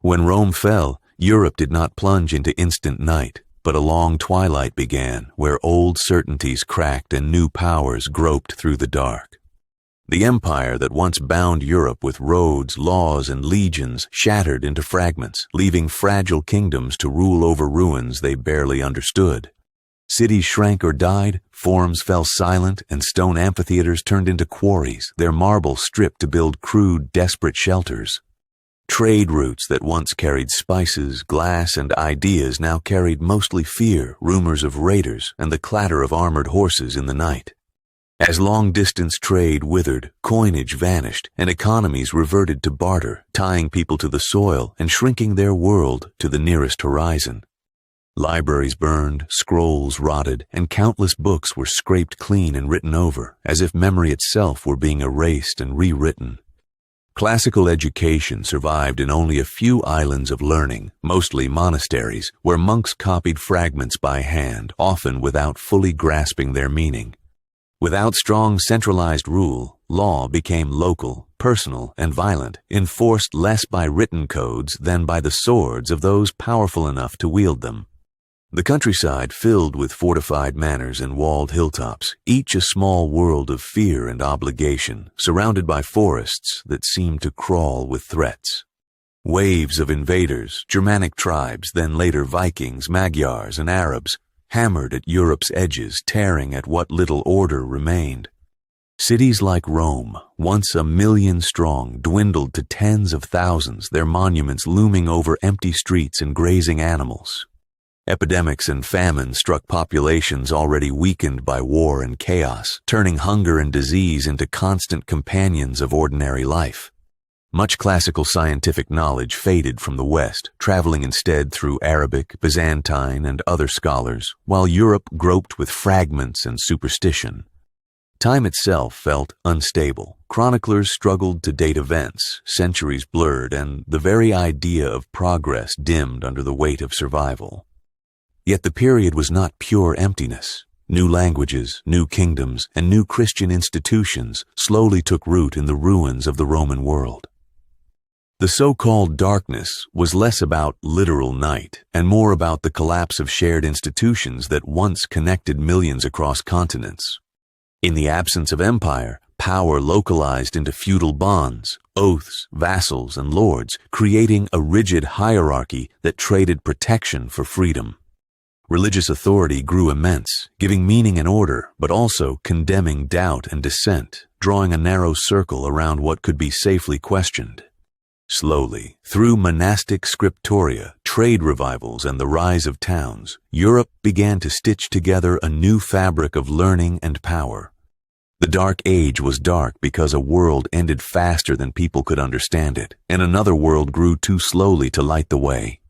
When Rome fell, Europe did not plunge into instant night, but a long twilight began where old certainties cracked and new powers groped through the dark. The empire that once bound Europe with roads, laws, and legions shattered into fragments, leaving fragile kingdoms to rule over ruins they barely understood. Cities shrank or died, forums fell silent, and stone amphitheaters turned into quarries, their marble stripped to build crude, desperate shelters. Trade routes that once carried spices, glass, and ideas now carried mostly fear, rumors of raiders, and the clatter of armored horses in the night. As long-distance trade withered, coinage vanished, and economies reverted to barter, tying people to the soil and shrinking their world to the nearest horizon. Libraries burned, scrolls rotted, and countless books were scraped clean and written over, as if memory itself were being erased and rewritten. Classical education survived in only a few islands of learning, mostly monasteries, where monks copied fragments by hand, often without fully grasping their meaning. Without strong centralized rule, law became local, personal, and violent, enforced less by written codes than by the swords of those powerful enough to wield them. The countryside filled with fortified manors and walled hilltops, each a small world of fear and obligation, surrounded by forests that seemed to crawl with threats. Waves of invaders, Germanic tribes, then later Vikings, Magyars, and Arabs, hammered at Europe's edges, tearing at what little order remained. Cities like Rome, once 1 million strong, dwindled to tens of thousands, their monuments looming over empty streets and grazing animals. Epidemics and famine struck populations already weakened by war and chaos, turning hunger and disease into constant companions of ordinary life. Much classical scientific knowledge faded from the West, traveling instead through Arabic, Byzantine, and other scholars, while Europe groped with fragments and superstition. Time itself felt unstable. Chroniclers struggled to date events, centuries blurred, and the very idea of progress dimmed under the weight of survival. Yet the period was not pure emptiness. New languages, new kingdoms, and new Christian institutions slowly took root in the ruins of the Roman world. The so-called darkness was less about literal night and more about the collapse of shared institutions that once connected millions across continents. In the absence of empire, power localized into feudal bonds, oaths, vassals, and lords, creating a rigid hierarchy that traded protection for freedom. Religious authority grew immense, giving meaning and order, but also condemning doubt and dissent, drawing a narrow circle around what could be safely questioned. Slowly, through monastic scriptoria, trade revivals, and the rise of towns, Europe began to stitch together a new fabric of learning and power. The Dark Age was dark because a world ended faster than people could understand it, and another world grew too slowly to light the way.